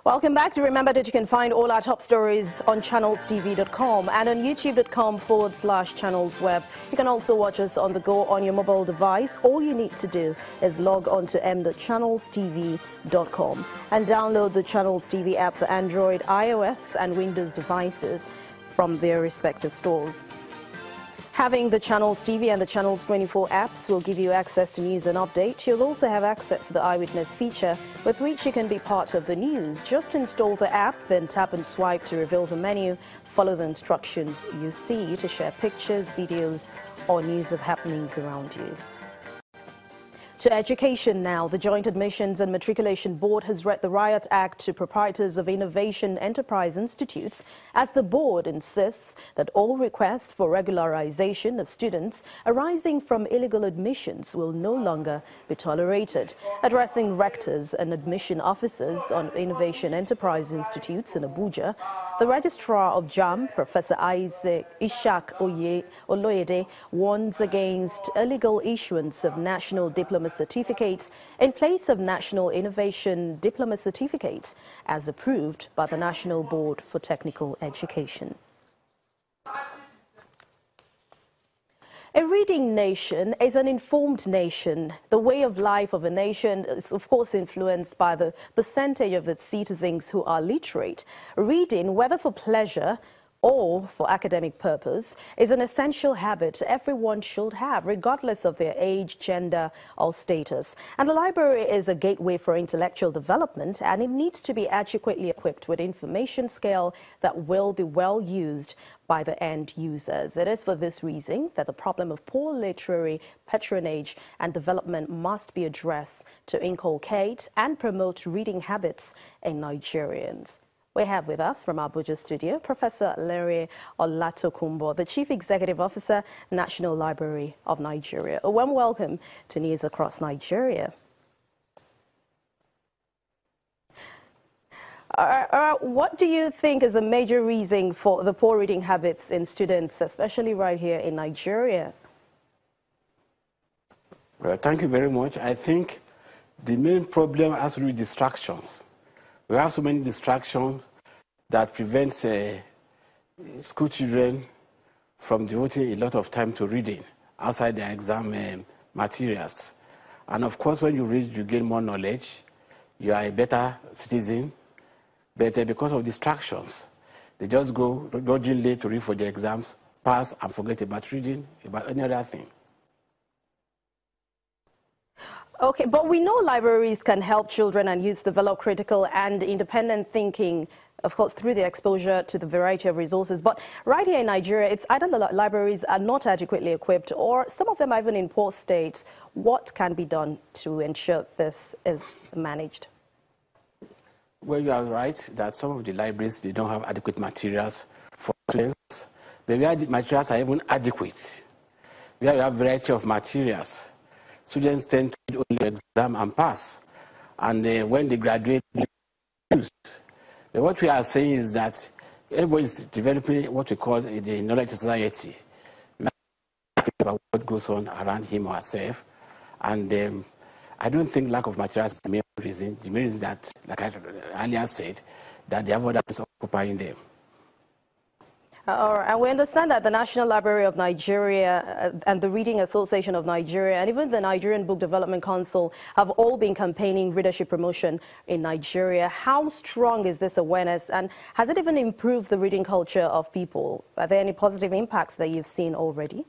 Welcome back. Remember that you can find all our top stories on channelstv.com and on youtube.com/channelsweb. You can also watch us on the go on your mobile device. All you need to do is log on to m.channelstv.com and download the Channels TV app for Android, iOS and Windows devices from their respective stores. Having the Channels TV and the Channels 24 apps will give you access to news and updates. You'll also have access to the Eyewitness feature, with which you can be part of the news. Just install the app, then tap and swipe to reveal the menu. Follow the instructions you see to share pictures, videos, or news of happenings around you. To education now, the Joint Admissions and Matriculation Board has read the Riot Act to proprietors of innovation enterprise institutes, as the board insists that all requests for regularization of students arising from illegal admissions will no longer be tolerated. Addressing rectors and admission officers on innovation enterprise institutes in Abuja, the Registrar of JAMB, Professor Ishak Oloyede, warns against illegal issuance of national diploma certificates in place of national innovation diploma certificates as approved by the National Board for Technical Education. A reading nation is an informed nation. The way of life of a nation is, of course, influenced by the percentage of its citizens who are literate. Reading, whether for pleasure or for academic purpose, is an essential habit everyone should have, regardless of their age, gender, or status. And the library is a gateway for intellectual development, and it needs to be adequately equipped with information scale that will be well used by the end users. It is for this reason that the problem of poor literary patronage and development must be addressed to inculcate and promote reading habits in Nigerians. We have with us from Abuja studio Professor Larry Olatokunbo, the Chief Executive Officer, National Library of Nigeria. A warm welcome to News Across Nigeria. What do you think is a major reason for the poor reading habits in students, especially right here in Nigeria? Well, thank you very much. I think the main problem has to do with distractions. We have so many distractions that prevents school children from devoting a lot of time to reading outside their exam materials. And of course, when you read, you gain more knowledge. You are a better citizen. But because of distractions, they just go grudgingly to read for the exams, pass, and forget about reading, about any other thing. Okay, but we know libraries can help children and youth develop critical and independent thinking, of course, through the exposure to the variety of resources. But right here in Nigeria, it's either the libraries are not adequately equipped or some of them are even in poor states. What can be done to ensure this is managed? Well, you are right that some of the libraries, they don't have adequate materials for students. But where the materials are even adequate, where you have a variety of materials, students tend to only exam and pass, and when they graduate, they use. But what we are saying is that everybody is developing what we call the knowledge society, about what goes on around him or herself, and I don't think lack of materials is the main reason. The main reason is that, like I earlier said, that they have others occupying them. All right. And we understand that the National Library of Nigeria and the Reading Association of Nigeria and even the Nigerian Book Development Council have all been campaigning readership promotion in Nigeria. How strong is this awareness, and has it even improved the reading culture of people? Are there any positive impacts that you've seen already?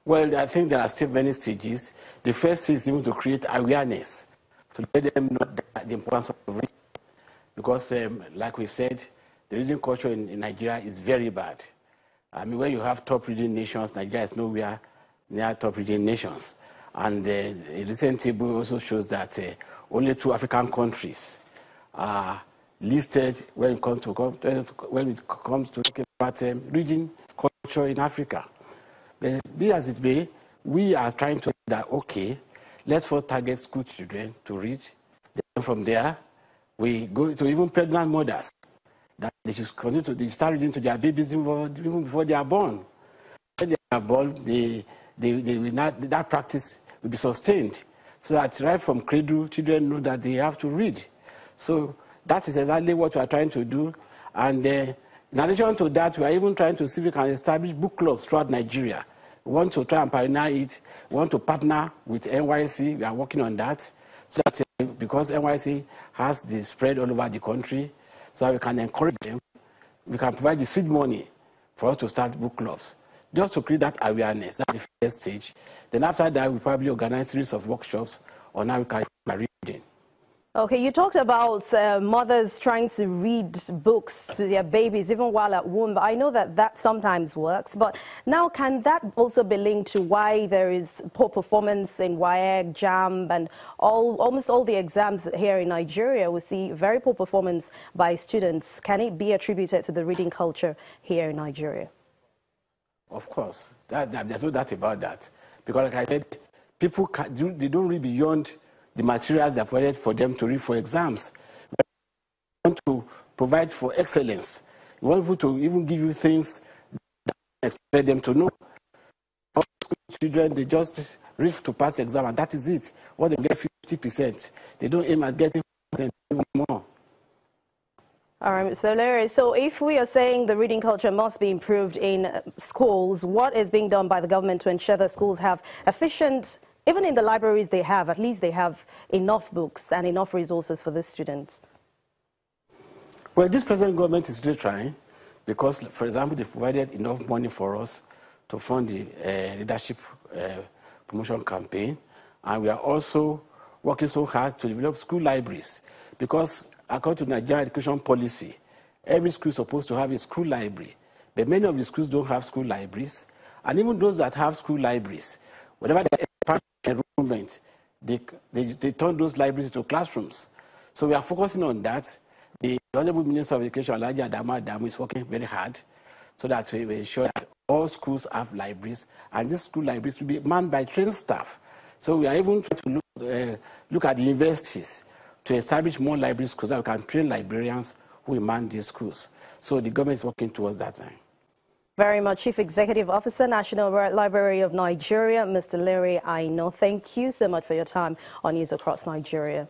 Well, I think there are still many stages. The first is even to create awareness, to let them know the importance of reading. Because, like we've said, the reading culture in Nigeria is very bad. I mean, when you have top reading nations, Nigeria is nowhere near top reading nations. And a recent table also shows that only 2 African countries are listed when it comes to talking about reading culture in Africa. But be as it may, we are trying to say that, okay, let's first target school children to read. Then from there, we go to even pregnant mothers, that they should continue to start reading to their babies even before they are born. When they are born, they will not, that practice will be sustained, so that right from cradle, children know that they have to read. So that is exactly what we are trying to do. And in addition to that, we are even trying to see if we can establish book clubs throughout Nigeria. We want to try and pioneer it. We want to partner with NYC. We are working on that. So that because NYC has the spread all over the country, so that we can encourage them. We can provide the seed money for us to start book clubs, just to create that awareness. That's the first stage. Then after that, we probably organize a series of workshops on how we can reading. Okay, you talked about mothers trying to read books to their babies even while at womb. I know that that sometimes works, but now can that also be linked to why there is poor performance in WAEC, JAMB, and almost all the exams here in Nigeria? We see very poor performance by students. Can it be attributed to the reading culture here in Nigeria? Of course, there's no doubt about that. Because like I said, people they don't read beyond the materials that are provided for them to read for exams. We want to provide for excellence. We want people to even give you things that expect them to know. All school children, they just read to pass the exam, and that is it. What they get 50%. They don't aim at getting even more. All right, Mr. Larry, so if we are saying the reading culture must be improved in schools, what is being done by the government to ensure that schools have efficient, even in the libraries they have, at least they have enough books and enough resources for the students? Well, this present government is really trying because, for example, they've provided enough money for us to fund the leadership promotion campaign. And we are also working so hard to develop school libraries because according to Nigerian education policy, every school is supposed to have a school library. But many of the schools don't have school libraries. And even those that have school libraries, whenever they expand enrollment, they turn those libraries into classrooms. So we are focusing on that. The Honorable Minister of Education, Alhaji Adamu, is working very hard so that we ensure that all schools have libraries, and these school libraries will be manned by trained staff. So we are even trying to look at the universities to establish more library schools so that we can train librarians who will man these schools. So the government is working towards that line. Very much. Chief Executive Officer, National Library of Nigeria, Mr. Larry Aino. Thank you so much for your time on News Across Nigeria.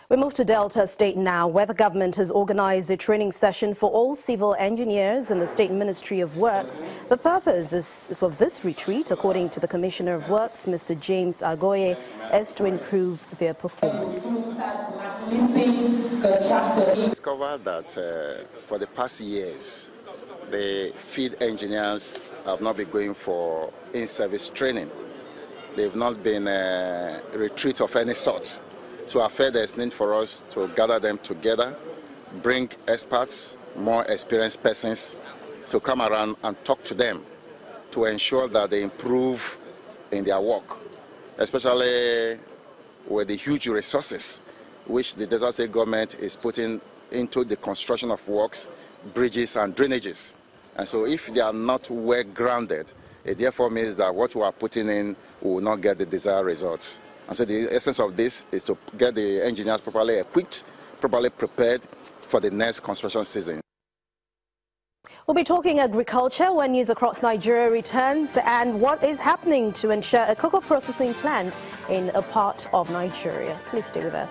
We move to Delta State now, where the government has organized a training session for all civil engineers in the State Ministry of Works. The purpose of this retreat, according to the Commissioner of Works, Mr. James Agoye, is to improve their performance. We discovered that for the past years, the field engineers have not been going for in-service training. They've not been a retreat of any sort. So I felt there's need for us to gather them together, bring experts, more experienced persons to come around and talk to them to ensure that they improve in their work, especially with the huge resources which the Delta State government is putting into the construction of works, bridges and drainages. And so if they are not well grounded, it therefore means that what we are putting in will not get the desired results. And so the essence of this is to get the engineers properly equipped, properly prepared for the next construction season. We'll be talking agriculture when News Across Nigeria returns, and what is happening to ensure a cocoa processing plant in a part of Nigeria. Please stay with us.